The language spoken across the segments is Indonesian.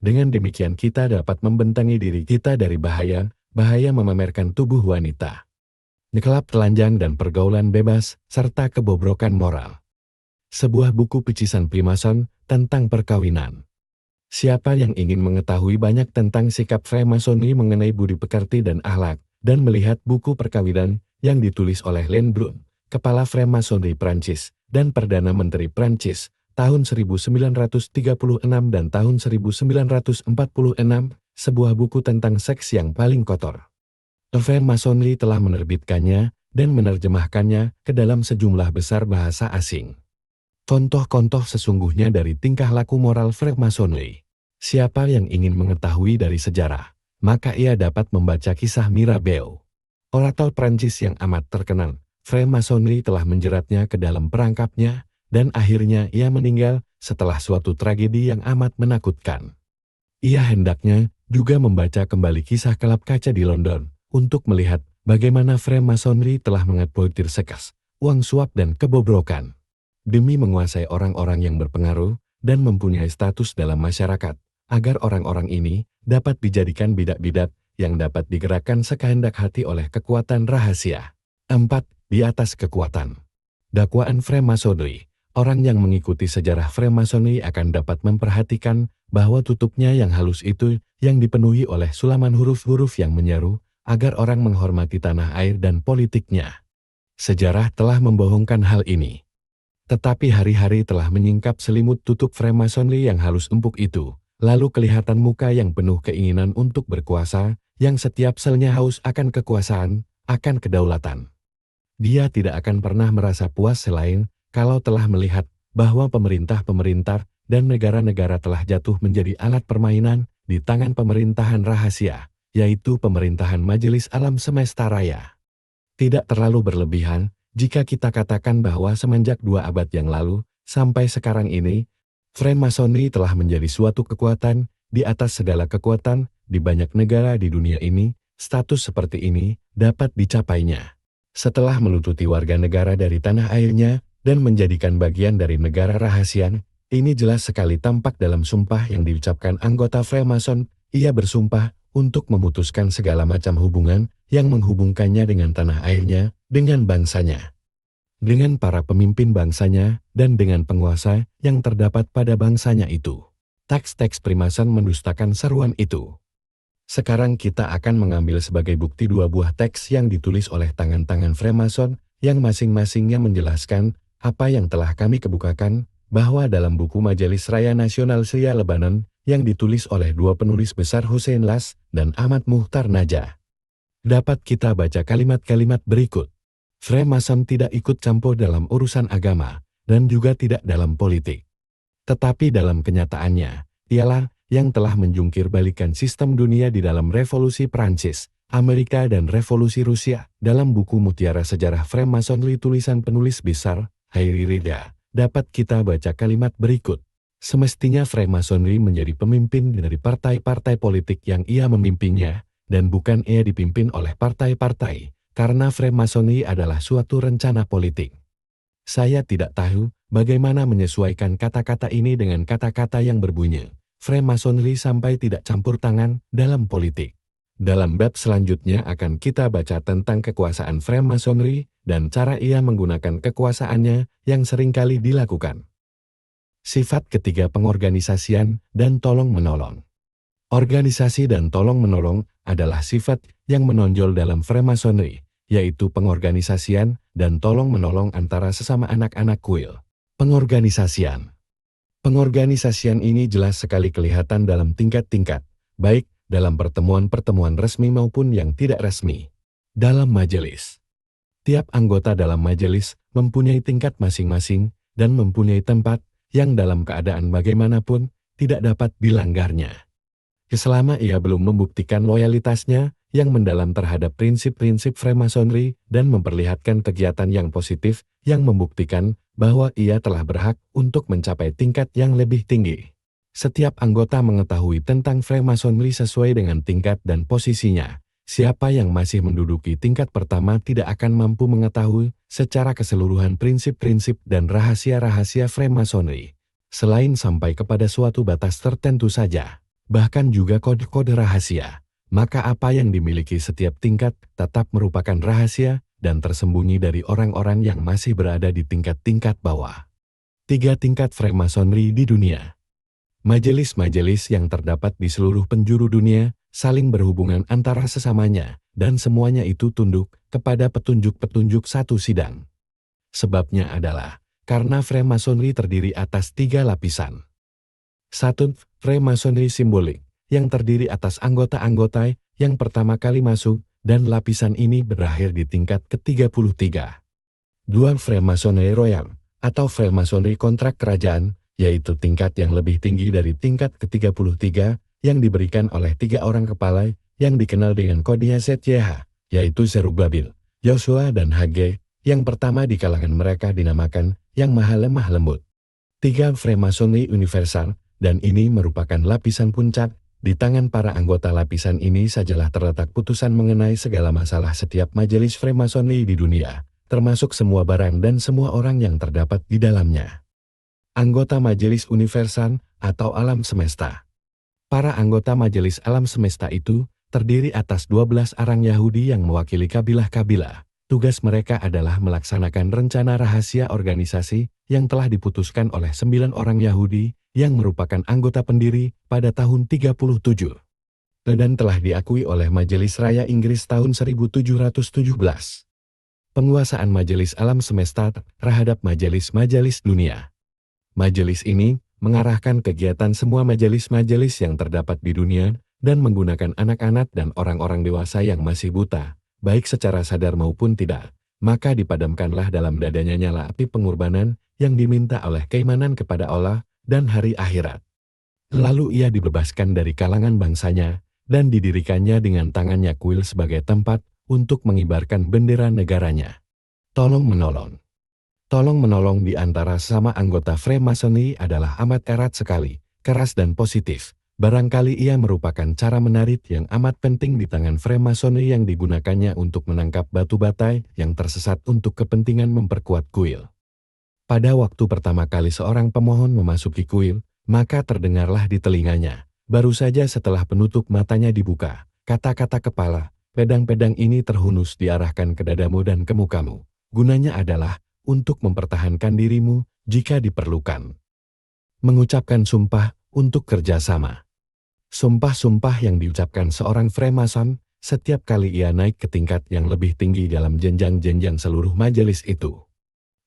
Dengan demikian kita dapat membentengi diri kita dari bahaya memamerkan tubuh wanita, kelab telanjang dan pergaulan bebas, serta kebobrokan moral. Sebuah buku picisan Freemason tentang perkawinan. Siapa yang ingin mengetahui banyak tentang sikap Freemasonry mengenai budi pekerti dan akhlak, dan melihat buku perkawinan yang ditulis oleh Len Brun, Kepala Freemasonry Prancis, dan Perdana Menteri Prancis, tahun 1936 dan tahun 1946, sebuah buku tentang seks yang paling kotor. Freemasonry telah menerbitkannya dan menerjemahkannya ke dalam sejumlah besar bahasa asing. Contoh-contoh sesungguhnya dari tingkah laku moral Freemasonry. Siapa yang ingin mengetahui dari sejarah, maka ia dapat membaca kisah Mirabeau. Orator Prancis yang amat terkenal, Freemasonry telah menjeratnya ke dalam perangkapnya, dan akhirnya ia meninggal setelah suatu tragedi yang amat menakutkan. Ia hendaknya juga membaca kembali kisah kelap kaca di London, untuk melihat bagaimana Freemasonry telah mengeksploitir seks, uang suap dan kebobrokan, demi menguasai orang-orang yang berpengaruh dan mempunyai status dalam masyarakat, agar orang-orang ini dapat dijadikan bidak-bidak yang dapat digerakkan sekehendak hati oleh kekuatan rahasia. 4. Di atas kekuatan. Dakwaan Freemasonry. Orang yang mengikuti sejarah Freemasonry akan dapat memperhatikan bahwa tutupnya yang halus itu yang dipenuhi oleh sulaman huruf-huruf yang menyeru agar orang menghormati tanah air dan politiknya. Sejarah telah membohongkan hal ini. Tetapi hari-hari telah menyingkap selimut tutup Freemasonry yang halus empuk itu, lalu kelihatan muka yang penuh keinginan untuk berkuasa, yang setiap selnya haus akan kekuasaan, akan kedaulatan. Dia tidak akan pernah merasa puas selain kalau telah melihat bahwa pemerintah-pemerintah dan negara-negara telah jatuh menjadi alat permainan di tangan pemerintahan rahasia, yaitu pemerintahan Majelis Alam Semesta Raya. Tidak terlalu berlebihan jika kita katakan bahwa semenjak 2 abad yang lalu, sampai sekarang ini, Freemasonry telah menjadi suatu kekuatan di atas segala kekuatan di banyak negara di dunia ini. Status seperti ini dapat dicapainya setelah melututi warga negara dari tanah airnya dan menjadikan bagian dari negara rahasia. Ini jelas sekali tampak dalam sumpah yang diucapkan anggota Freemason. Ia bersumpah untuk memutuskan segala macam hubungan yang menghubungkannya dengan tanah airnya, dengan bangsanya, dengan para pemimpin bangsanya, dan dengan penguasa yang terdapat pada bangsanya itu. Teks-teks Freemason mendustakan seruan itu. Sekarang kita akan mengambil sebagai bukti 2 buah teks yang ditulis oleh tangan-tangan Freemason, yang masing-masingnya menjelaskan apa yang telah kami kebukakan, bahwa dalam buku Majelis Raya Nasional Syria Lebanon, yang ditulis oleh 2 penulis besar Hussein Las dan Ahmad Muhtar Najah, dapat kita baca kalimat-kalimat berikut. Freemason tidak ikut campur dalam urusan agama, dan juga tidak dalam politik. Tetapi dalam kenyataannya, ialah yang telah menjungkir balikan sistem dunia di dalam revolusi Prancis, Amerika dan revolusi Rusia. Dalam buku Mutiara Sejarah Freemasonry tulisan penulis besar, Hayri Rida, dapat kita baca kalimat berikut. Semestinya Freemasonry menjadi pemimpin dari partai-partai politik yang ia memimpinnya, dan bukan ia dipimpin oleh partai-partai, karena Freemasonry adalah suatu rencana politik. Saya tidak tahu bagaimana menyesuaikan kata-kata ini dengan kata-kata yang berbunyi, Freemasonry sampai tidak campur tangan dalam politik. Dalam bab selanjutnya akan kita baca tentang kekuasaan Freemasonry dan cara ia menggunakan kekuasaannya yang seringkali dilakukan. Sifat ketiga, pengorganisasian dan tolong-menolong. Organisasi dan tolong-menolong adalah sifat yang menonjol dalam Freemasonry, yaitu pengorganisasian dan tolong-menolong antara sesama anak-anak kuil. Pengorganisasian. Pengorganisasian ini jelas sekali kelihatan dalam tingkat-tingkat, baik dalam pertemuan-pertemuan resmi maupun yang tidak resmi. Dalam majelis, tiap anggota dalam majelis mempunyai tingkat masing-masing dan mempunyai tempat yang dalam keadaan bagaimanapun tidak dapat dilanggarnya, selama ia belum membuktikan loyalitasnya yang mendalam terhadap prinsip-prinsip Freemasonry dan memperlihatkan kegiatan yang positif yang membuktikan bahwa ia telah berhak untuk mencapai tingkat yang lebih tinggi. Setiap anggota mengetahui tentang Freemasonry sesuai dengan tingkat dan posisinya. Siapa yang masih menduduki tingkat pertama tidak akan mampu mengetahui secara keseluruhan prinsip-prinsip dan rahasia-rahasia Freemasonry, selain sampai kepada suatu batas tertentu saja. bahkan juga kode-kode rahasia. Maka apa yang dimiliki setiap tingkat tetap merupakan rahasia dan tersembunyi dari orang-orang yang masih berada di tingkat-tingkat bawah. 3 tingkat Freemasonry di dunia. Majelis-majelis yang terdapat di seluruh penjuru dunia saling berhubungan antara sesamanya, dan semuanya itu tunduk kepada petunjuk-petunjuk satu sidang. Sebabnya adalah karena Freemasonry terdiri atas 3 lapisan. 1. Freemasonry simbolik, yang terdiri atas anggota-anggota yang pertama kali masuk, dan lapisan ini berakhir di tingkat ke-33. 2. Freemasonry royal, atau Freemasonry kontrak kerajaan, yaitu tingkat yang lebih tinggi dari tingkat ke-33, yang diberikan oleh 3 orang kepala yang dikenal dengan kodenya ZYH, yaitu Zerubbabel, Yoshua dan Haggai, yang pertama di kalangan mereka dinamakan yang maha lemah lembut. 3. Freemasonry universal, dan ini merupakan lapisan puncak. Di tangan para anggota lapisan ini sajalah terletak putusan mengenai segala masalah setiap majelis Freemasonry di dunia, termasuk semua barang dan semua orang yang terdapat di dalamnya. Anggota Majelis Universal atau Alam Semesta. Para anggota Majelis Alam Semesta itu terdiri atas 12 orang Yahudi yang mewakili kabilah-kabilah. Tugas mereka adalah melaksanakan rencana rahasia organisasi yang telah diputuskan oleh 9 orang Yahudi yang merupakan anggota pendiri pada tahun 37. Dan telah diakui oleh Majelis Raya Inggris tahun 1717. Penguasaan Majelis Alam Semesta terhadap majelis-majelis dunia. Majelis ini mengarahkan kegiatan semua majelis-majelis yang terdapat di dunia dan menggunakan anak-anak dan orang-orang dewasa yang masih buta, baik secara sadar maupun tidak, maka dipadamkanlah dalam dadanya nyala api pengorbanan yang diminta oleh keimanan kepada Allah dan hari akhirat. Lalu ia dibebaskan dari kalangan bangsanya, dan didirikannya dengan tangannya kuil sebagai tempat untuk mengibarkan bendera negaranya. Tolong-menolong. Tolong-menolong di antara sesama anggota Freemasonry adalah amat erat sekali, keras dan positif. Barangkali ia merupakan cara menarik yang amat penting di tangan Freemasonry yang digunakannya untuk menangkap batu batai yang tersesat untuk kepentingan memperkuat kuil. Pada waktu pertama kali seorang pemohon memasuki kuil, maka terdengarlah di telinganya, baru saja setelah penutup matanya dibuka, kata-kata kepala, pedang-pedang ini terhunus diarahkan ke dadamu dan ke mukamu. Gunanya adalah untuk mempertahankan dirimu jika diperlukan. Mengucapkan sumpah untuk kerjasama. Sumpah-sumpah yang diucapkan seorang Freemason setiap kali ia naik ke tingkat yang lebih tinggi dalam jenjang-jenjang seluruh majelis itu.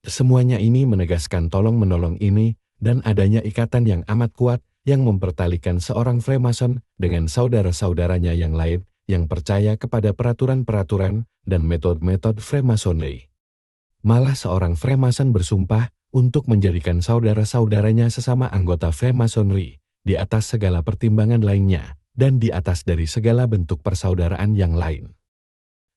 Semuanya ini menegaskan tolong-menolong ini dan adanya ikatan yang amat kuat yang mempertalikan seorang Freemason dengan saudara-saudaranya yang lain yang percaya kepada peraturan-peraturan dan metode-metode Freemasonry. Malah seorang Freemason bersumpah untuk menjadikan saudara-saudaranya sesama anggota Freemasonry di atas segala pertimbangan lainnya dan di atas dari segala bentuk persaudaraan yang lain.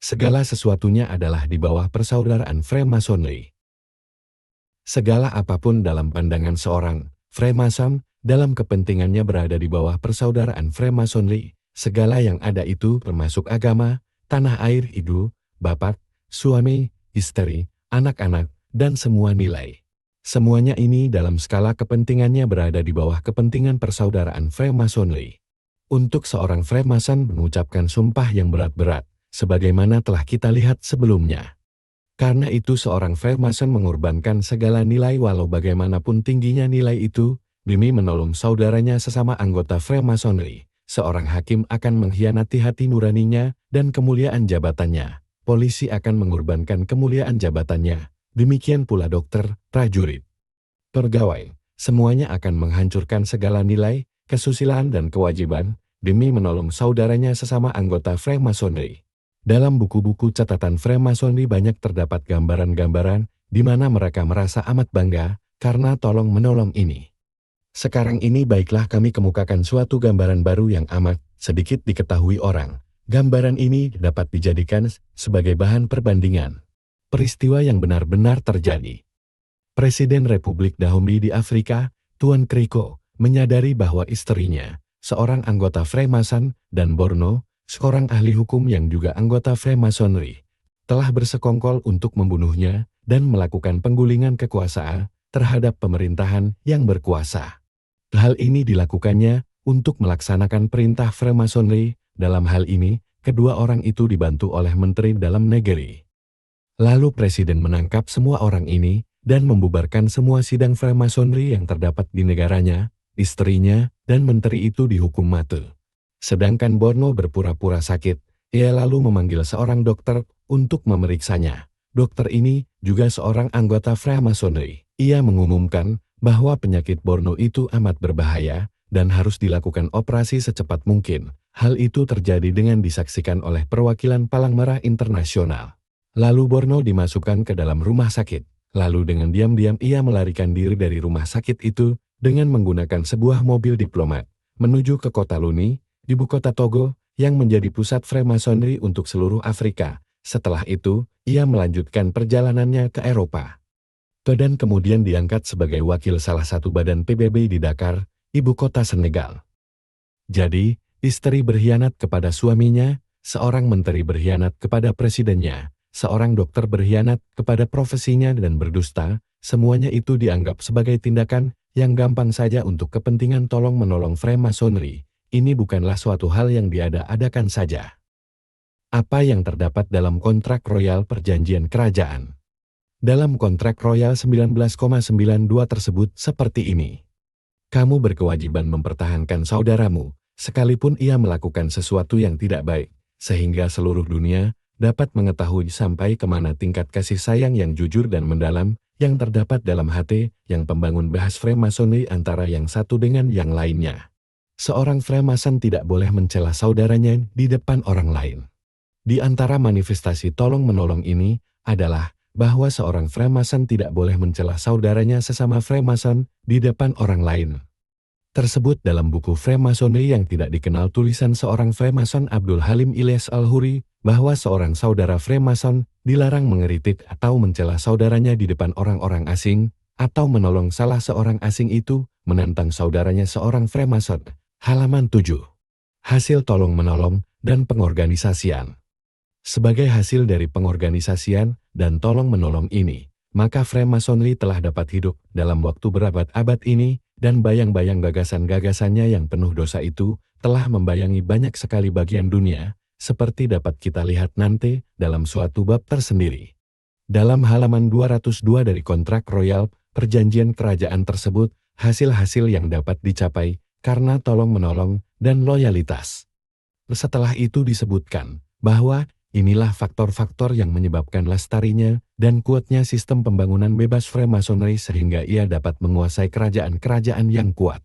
Segala sesuatunya adalah di bawah persaudaraan Freemasonry. Segala apapun dalam pandangan seorang Freemason dalam kepentingannya berada di bawah persaudaraan Freemasonry. Segala yang ada itu termasuk agama, tanah air ibu, bapak, suami, istri, anak-anak, dan semua nilai. Semuanya ini dalam skala kepentingannya berada di bawah kepentingan persaudaraan Freemasonry. Untuk seorang Freemason mengucapkan sumpah yang berat-berat, sebagaimana telah kita lihat sebelumnya. Karena itu seorang Freemason mengorbankan segala nilai walau bagaimanapun tingginya nilai itu, demi menolong saudaranya sesama anggota Freemasonry. Seorang hakim akan mengkhianati hati nuraninya dan kemuliaan jabatannya. Polisi akan mengorbankan kemuliaan jabatannya. Demikian pula dokter, prajurit, pegawai. Semuanya akan menghancurkan segala nilai, kesusilaan dan kewajiban demi menolong saudaranya sesama anggota Freemasonry. Dalam buku-buku catatan Freemasonry banyak terdapat gambaran-gambaran di mana mereka merasa amat bangga karena tolong-menolong ini. Sekarang ini baiklah kami kemukakan suatu gambaran baru yang amat sedikit diketahui orang. Gambaran ini dapat dijadikan sebagai bahan perbandingan. Peristiwa yang benar-benar terjadi. Presiden Republik Dahomey di Afrika, Tuan Kriko, menyadari bahwa istrinya, seorang anggota Freemason, dan Borno, seorang ahli hukum yang juga anggota Freemasonry, telah bersekongkol untuk membunuhnya dan melakukan penggulingan kekuasaan terhadap pemerintahan yang berkuasa. Hal ini dilakukannya untuk melaksanakan perintah Freemasonry. Dalam hal ini, kedua orang itu dibantu oleh Menteri Dalam Negeri. Lalu Presiden menangkap semua orang ini dan membubarkan semua sidang Freemasonry yang terdapat di negaranya. Istrinya dan menteri itu dihukum mati. Sedangkan Borno berpura-pura sakit. Ia lalu memanggil seorang dokter untuk memeriksanya. Dokter ini juga seorang anggota Freemasonry. Ia mengumumkan bahwa penyakit Borno itu amat berbahaya dan harus dilakukan operasi secepat mungkin. Hal itu terjadi dengan disaksikan oleh perwakilan Palang Merah Internasional. Lalu Borno dimasukkan ke dalam rumah sakit. Lalu dengan diam-diam ia melarikan diri dari rumah sakit itu dengan menggunakan sebuah mobil diplomat menuju ke kota Luni, ibu kota Togo, yang menjadi pusat Freemasonry untuk seluruh Afrika. Setelah itu, ia melanjutkan perjalanannya ke Eropa. Dan kemudian diangkat sebagai wakil salah satu badan PBB di Dakar, ibu kota Senegal. Jadi, istri berkhianat kepada suaminya, seorang menteri berkhianat kepada presidennya, seorang dokter berkhianat kepada profesinya dan berdusta, semuanya itu dianggap sebagai tindakan yang gampang saja untuk kepentingan tolong-menolong Freemasonry. Ini bukanlah suatu hal yang diada-adakan saja. Apa yang terdapat dalam kontrak royal perjanjian kerajaan? Dalam kontrak royal 19,92 tersebut seperti ini. Kamu berkewajiban mempertahankan saudaramu, sekalipun ia melakukan sesuatu yang tidak baik, sehingga seluruh dunia dapat mengetahui sampai kemana tingkat kasih sayang yang jujur dan mendalam yang terdapat dalam hati yang pembangun bahas Freemasonry antara yang satu dengan yang lainnya. Seorang Freemason tidak boleh mencela saudaranya di depan orang lain. Di antara manifestasi tolong-menolong ini adalah bahwa seorang Freemason tidak boleh mencela saudaranya sesama Freemason di depan orang lain. Tersebut dalam buku Freemasonry yang tidak dikenal tulisan seorang Freemason Abdul Halim Ilyas Al-Huri, bahwa seorang saudara Freemason dilarang mengeritik atau mencela saudaranya di depan orang-orang asing, atau menolong salah seorang asing itu menantang saudaranya seorang Freemason. Halaman 7. Hasil tolong-menolong dan pengorganisasian. Sebagai hasil dari pengorganisasian dan tolong-menolong ini, maka Freemasonry telah dapat hidup dalam waktu berabad-abad ini, dan bayang-bayang gagasan-gagasannya yang penuh dosa itu telah membayangi banyak sekali bagian dunia, seperti dapat kita lihat nanti dalam suatu bab tersendiri. Dalam halaman 202 dari kontrak royal perjanjian kerajaan tersebut, hasil-hasil yang dapat dicapai karena tolong-menolong dan loyalitas. Setelah itu disebutkan bahwa inilah faktor-faktor yang menyebabkan lestarinya dan kuatnya sistem pembangunan bebas Freemasonry sehingga ia dapat menguasai kerajaan-kerajaan yang kuat.